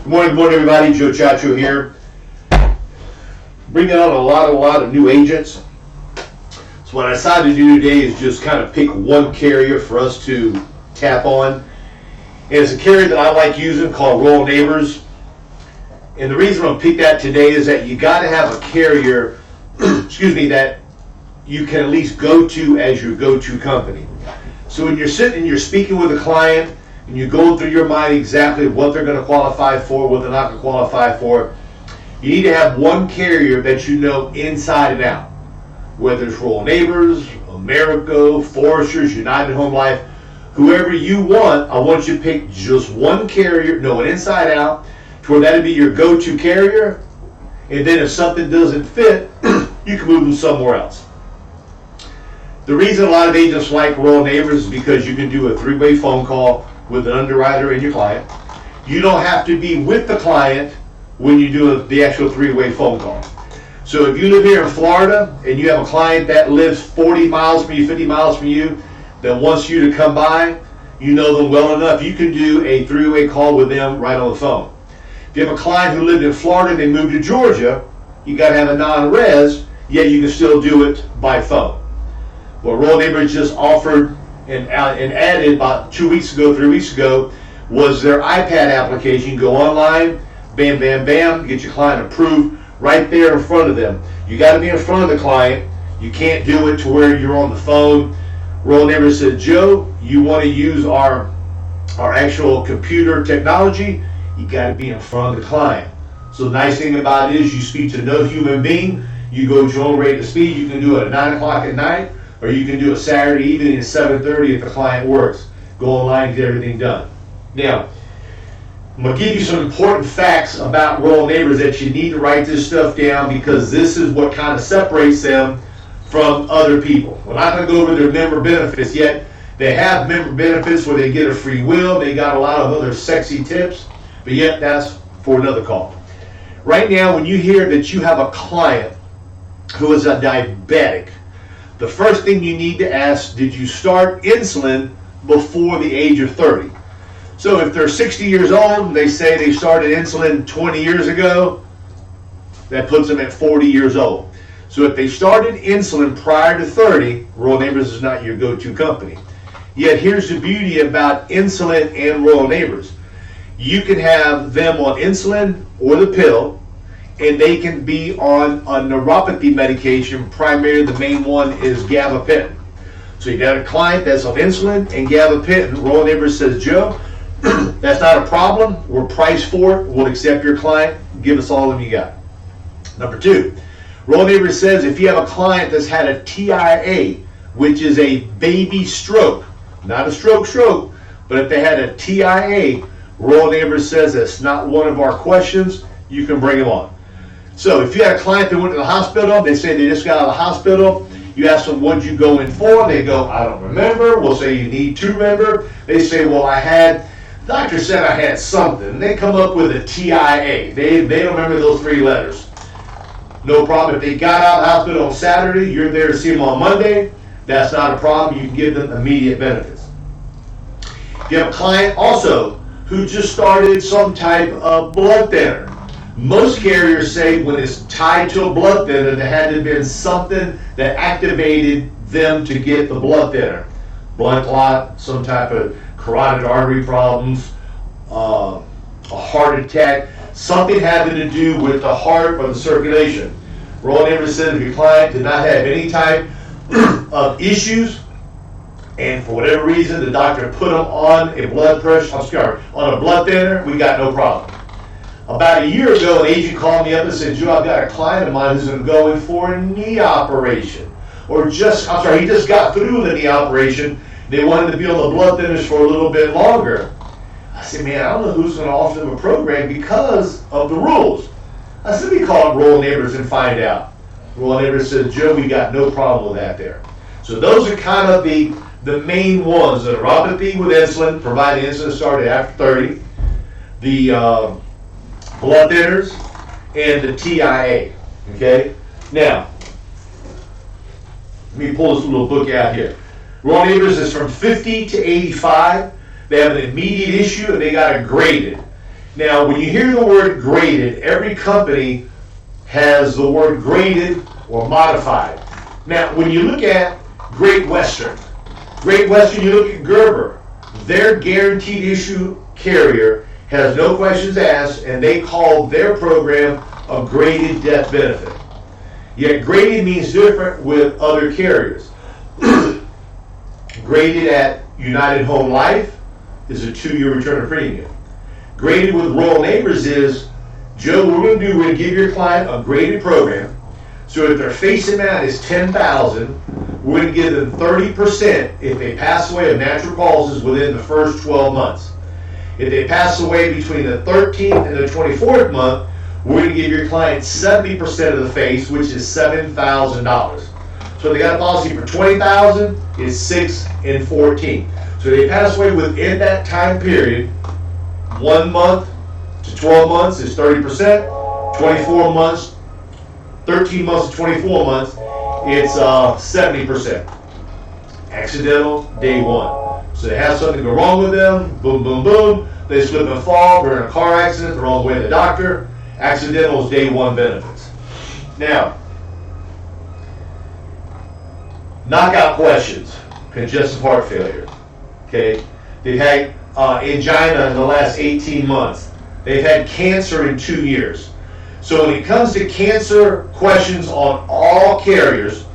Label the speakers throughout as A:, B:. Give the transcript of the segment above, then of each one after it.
A: Good morning, everybody. Joe Chacho here. Bringing on a lot of new agents. So what I decided to do today is just kind of pick one carrier for us to tap on. And it's a carrier that I like using called Royal Neighbors. And the reason I'm going to pick that today is that you got to have a carrier, that you can at least go to as your go-to company. So when you're sitting and you're speaking with a client and you're going through your mind exactly what they're going to qualify for, what they're not going to qualify for, you need to have one carrier that you know inside and out. Whether it's Royal Neighbors, Americo, Foresters, United Home Life, whoever you want, I want you to pick just one carrier, know it inside out, to where that'll be your go-to carrier, and then if something doesn't fit, you can move them somewhere else. The reason a lot of agents like Royal Neighbors is because you can do a three-way phone call with an underwriter and your client. You don't have to be with the client when you do the actual three-way phone call. So if you live here in Florida and you have a client that lives 40 miles from you, 50 miles from you, that wants you to come by, you know them well enough, you can do a three-way call with them right on the phone. If you have a client who lived in Florida and they moved to Georgia, you got to have a non-res, yet you can still do it by phone. What Royal Neighbors just offered and added about 3 weeks ago, was their iPad application. You can go online, bam, bam, bam, get your client approved right there in front of them. You got to be in front of the client. You can't do it to where you're on the phone. Royal Neighbors said, Joe, you want to use our actual computer technology, you got to be in front of the client. So the nice thing about it is you speak to no human being. You go at your own rate of speed. You can do it at 9 o'clock at night, or you can do it Saturday evening at 7:30 if the client works. Go online and get everything done. Now, I'm going to give you some important facts about Royal Neighbors that you need to write this stuff down, because this is what kind of separates them from other people. We're not going to go over their member benefits yet. They have member benefits where they get a free will. They got a lot of other sexy tips, but yet that's for another call. Right now, when you hear that you have a client who is a diabetic, the first thing you need to ask, did you start insulin before the age of 30? So if they're 60 years old and they say they started insulin 20 years ago, that puts them at 40 years old. So if they started insulin prior to 30, Royal Neighbors is not your go-to company. Yet here's the beauty about insulin and Royal Neighbors. You can have them on insulin or the pill, and they can be on a neuropathy medication. Primarily, the main one is gabapentin. So you got a client that's on insulin and gabapentin. Royal Neighbors says, Joe, that's not a problem. We're priced for it. We'll accept your client. Give us all of them you got. Number two, Royal Neighbors says if you have a client that's had a TIA, which is a baby stroke, not a stroke, but if they had a TIA, Royal Neighbors says that's not one of our questions. You can bring them on. So if you had a client that went to the hospital, they say they just got out of the hospital, you ask them, what'd you go in for? They go, I don't remember. We'll say you need to remember. They say, well, doctor said I had something. And they come up with a TIA. They don't remember those three letters. No problem. If they got out of the hospital on Saturday, you're there to see them on Monday, that's not a problem. You can give them immediate benefits. If you have a client also who just started some type of blood thinner, most carriers say when it's tied to a blood thinner, there had to have been something that activated them to get the blood thinner. Blood clot, some type of carotid artery problems, a heart attack, something having to do with the heart or the circulation. Royal Neighbors said if your client did not have any type of issues, and for whatever reason the doctor put them on a blood thinner, we got no problem. About a year ago, an agent called me up and said, Joe, I've got a client of mine who's going to go in for a knee operation. He just got through the knee operation. They wanted to be on the blood thinners for a little bit longer. I said, man, I don't know who's going to offer them a program because of the rules. I said, we call up Royal Neighbors and find out. Royal Neighbors said, Joe, we got no problem with that there. So those are kind of the main ones. The neuropathy with insulin, provided insulin started after 30. The blood thinners, and the TIA. Okay? Now, let me pull this little book out here. Royal Neighbors is from 50 to 85. They have an immediate issue and they got it graded. Now, when you hear the word graded, every company has the word graded or modified. Now, when you look at Great Western, you look at Gerber, their guaranteed issue carrier has no questions asked, and they call their program a graded death benefit. Yet graded means different with other carriers. Graded at United Home Life is a 2-year return of premium. Graded with Royal Neighbors is, Joe, we're going to give your client a graded program. So if their face amount is $10,000, we're going to give them 30% if they pass away of natural causes within the first 12 months. If they pass away between the 13th and the 24th month, we're going to give your client 70% of the face, which is $7,000. So if they got a policy for $20,000, it's 6 and 14. So if they pass away within that time period, 1 month to 12 months is 30%, 24 months, 13 months to 24 months, it's 70%. Accidental, day 1. So they have something go wrong with them, boom, boom, boom, they slip and fall, they're in a car accident, they're on the way to the doctor. Accidental is day 1 benefits. Now, knockout questions, congestive heart failure, okay? They've had angina in the last 18 months. They've had cancer in 2 years. So when it comes to cancer questions on all carriers,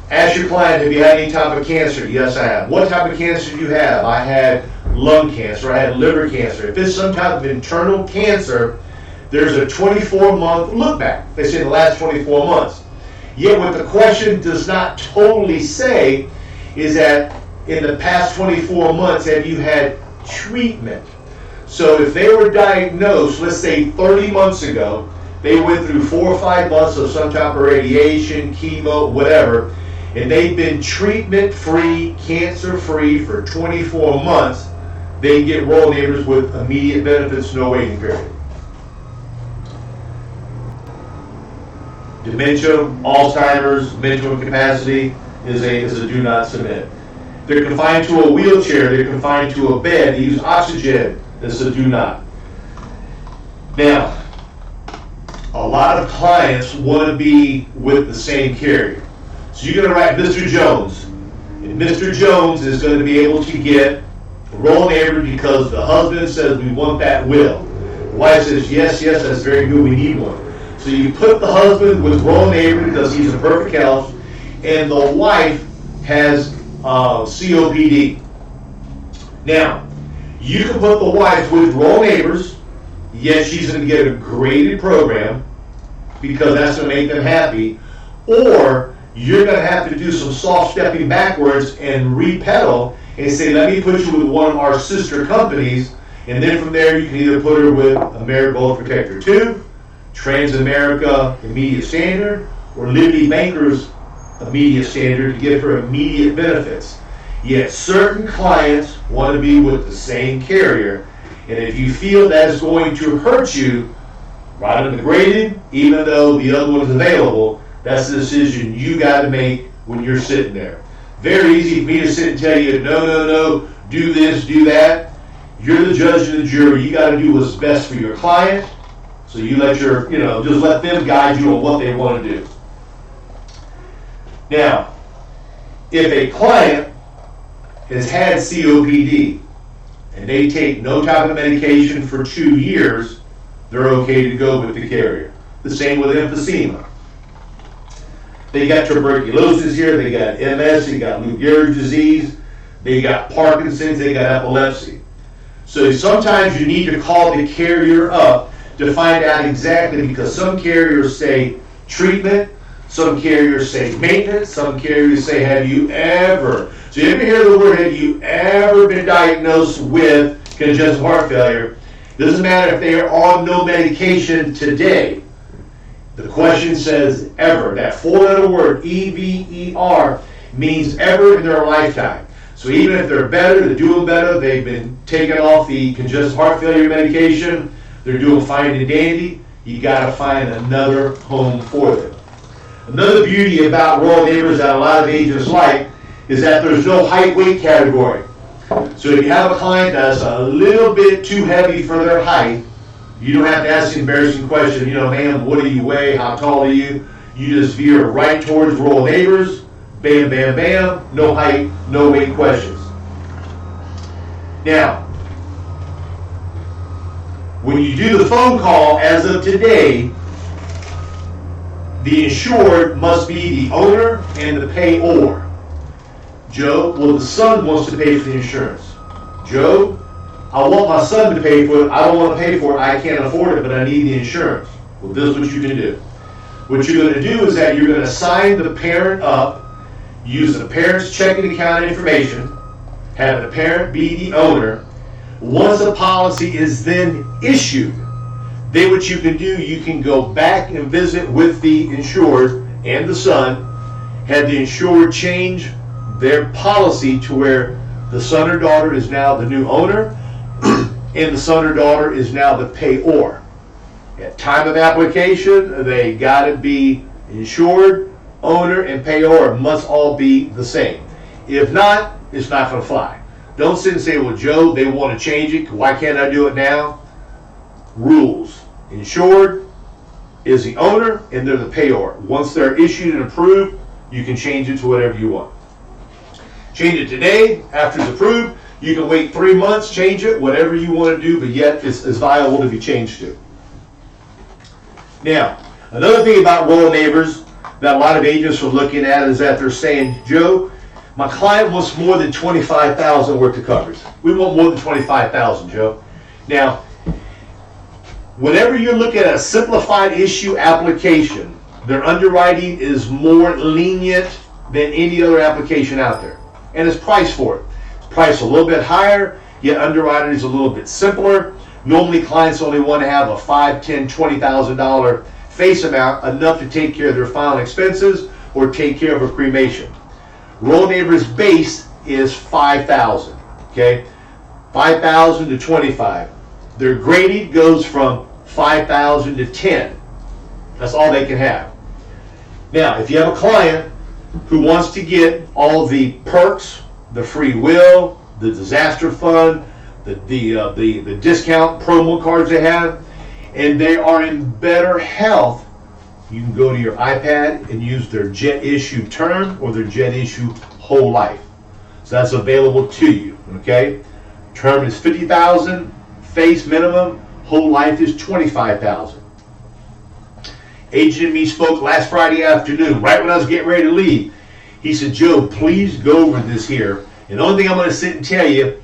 A: ask your client, have you had any type of cancer? Yes, I have. What type of cancer do you have? I had lung cancer, I had liver cancer. If it's some type of internal cancer, there's a 24-month look back. They say the last 24 months. Yet what the question does not totally say is that in the past 24 months, have you had treatment? So if they were diagnosed, let's say 30 months ago, they went through 4 or 5 months of some type of radiation, chemo, whatever, and they've been treatment-free, cancer-free for 24 months, they get Royal Neighbors with immediate benefits, no waiting period. Dementia, Alzheimer's, mental incapacity is a do not submit. They're confined to a wheelchair, they're confined to a bed, they use oxygen, it's a do not. Now, a lot of clients want to be with the same carrier. So you're going to write Mr. Jones, and Mr. Jones is going to be able to get Royal Neighbor because the husband says we want that will. The wife says yes, that's very good, we need one. So you put the husband with Royal Neighbor because he's in perfect health, and the wife has COPD. Now, you can put the wife with Royal Neighbors, yes, she's going to get a graded program because that's going to make them happy, or you're going to have to do some soft stepping backwards and re-pedal and say, let me put you with one of our sister companies, and then from there you can either put her with Amerigold Protector 2, Transamerica Immediate Standard, or Liberty Bankers Immediate Standard to give her immediate benefits. Yet certain clients want to be with the same carrier, and if you feel that is going to hurt you, write them the graded, even though the other one is available. That's the decision you got to make when you're sitting there. Very easy for me to sit and tell you, no, do this, do that. You're the judge and the jury. You got to do what's best for your client. So you let just let them guide you on what they want to do. Now, if a client has had COPD and they take no type of medication for 2 years, they're okay to go with the carrier. The same with emphysema. They got tuberculosis here, they got MS, they got Lou Gehrig's disease, they got Parkinson's, they got epilepsy. So sometimes you need to call the carrier up to find out exactly, because some carriers say treatment, some carriers say maintenance, some carriers say have you ever. So you ever hear the word have you ever been diagnosed with congestive heart failure? Doesn't matter if they are on no medication today. The question says ever. That 4-letter word, EVER, means ever in their lifetime. So even if they're better, they're doing better, they've been taken off the congestive heart failure medication, they're doing fine and dandy, you got to find another home for them. Another beauty about Royal Neighbors that a lot of agents like is that there's no height weight category. So if you have a client that's a little bit too heavy for their height, you don't have to ask the embarrassing question, ma'am, what do you weigh? How tall are you? You just veer right towards Royal Neighbors. Bam, bam, bam. No height, no weight questions. Now, when you do the phone call, as of today, the insured must be the owner and the payor. Joe, well, the son wants to pay for the insurance. Joe, I want my son to pay for it. I don't want to pay for it. I can't afford it, but I need the insurance. Well, this is what you can do. What you're going to do is that you're going to sign the parent up, use the parent's checking account information, have the parent be the owner. Once the policy is then issued, then what you can do, you can go back and visit with the insured and the son, have the insured change their policy to where the son or daughter is now the new owner and the son or daughter is now the payor. At time of application, they got to be insured, owner, and payor must all be the same. If not, it's not going to fly. Don't sit and say, well, Joe, they want to change it. Why can't I do it now? Rules. Insured is the owner and they're the payor. Once they're issued and approved, you can change it to whatever you want. Change it today. After it's approved, you can wait 3 months, change it, whatever you want to do, but yet it's viable to be changed to. Now, another thing about Royal Neighbors that a lot of agents are looking at is that they're saying, Joe, my client wants more than $25,000 worth of coverage. We want more than $25,000, Joe. Now, whenever you're looking at a simplified issue application, their underwriting is more lenient than any other application out there. And it's priced for it. It's priced a little bit higher, yet underwriting is a little bit simpler. Normally clients only want to have a $5,000, $10,000, $20,000 face amount, enough to take care of their final expenses or take care of a cremation. Royal Neighbors base is $5,000, okay? $5,000 to $25,000. Their graded goes from $5,000 to $10,000. That's all they can have. Now, if you have a client who wants to get all the perks, the free will, the disaster fund, the discount promo cards they have, and they are in better health, you can go to your iPad and use their Jet Issue Term or their Jet Issue Whole Life. So that's available to you, okay? Term is $50,000, face minimum, Whole Life is $25,000. Agent and me spoke last Friday afternoon, right when I was getting ready to leave. He said, Joe, please go over this here. And the only thing I'm going to sit and tell you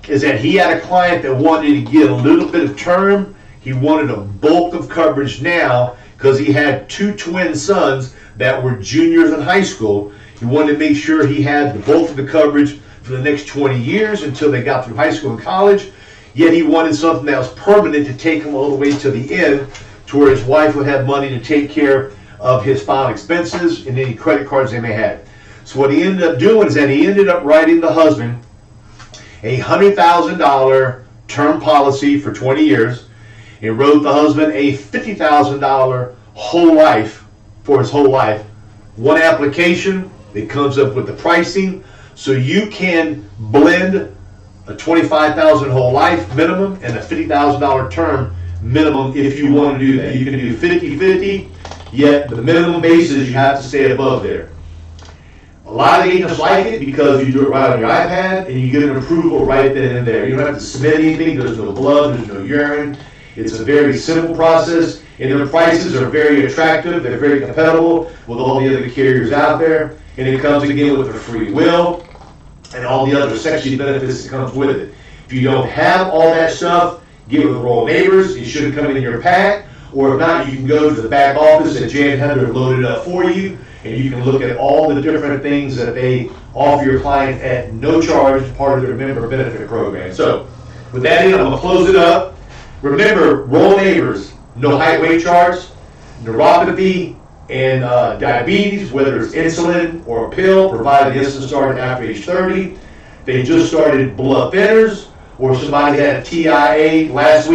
A: is that he had a client that wanted to get a little bit of term. He wanted a bulk of coverage now because he had 2 twin sons that were juniors in high school. He wanted to make sure he had the bulk of the coverage for the next 20 years until they got through high school and college. Yet he wanted something that was permanent to take him all the way to the end, to where his wife would have money to take care of his final expenses and any credit cards they may have. So what he ended up doing is that he ended up writing the husband a $100,000 term policy for 20 years. He wrote the husband a $50,000 whole life for his whole life. One application, it comes up with the pricing, so you can blend a $25,000 whole life minimum and a $50,000 term minimum if you want to do that. You can do 50-50, yet the minimum basis you have to stay above there. A lot of agents like it because you do it right on your iPad and you get an approval right then and there. You don't have to submit anything, there's no blood, there's no urine. It's a very simple process, and the prices are very attractive. They're very compatible with all the other carriers out there, and it comes again with the free will and all the other sexy benefits that comes with it. If you don't have all that stuff, get with Royal Neighbors. It should come in your pack, or if not, you can go to the back office and Jan and Heather load it up for you, and you can look at all the different things that they offer your client at no charge, part of their member benefit program. So, with that in, I'm going to close it up. Remember, Royal Neighbors, no height weight charts, neuropathy, and diabetes, whether it's insulin or a pill, provided the insulin started after age 30. They just started blood thinners, or somebody had a TIA last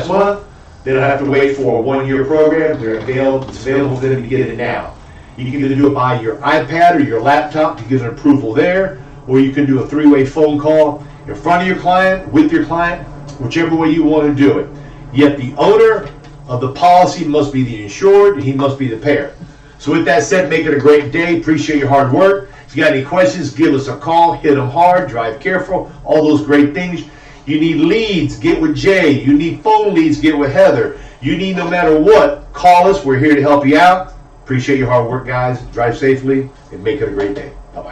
A: month. They don't have to wait for a 1-year program. It's available for them to get it now. You can either do it by your iPad or your laptop to get an approval there, or you can do a 3-way phone call in front of your client, with your client, whichever way you want to do it. Yet the owner of the policy must be the insured, and he must be the payer. So with that said, make it a great day. Appreciate your hard work. If you got any questions, give us a call. Hit them hard, drive careful, all those great things. You need leads, get with Jay. You need phone leads, get with Heather. You need, no matter what, call us. We're here to help you out. Appreciate your hard work, guys. Drive safely and make it a great day.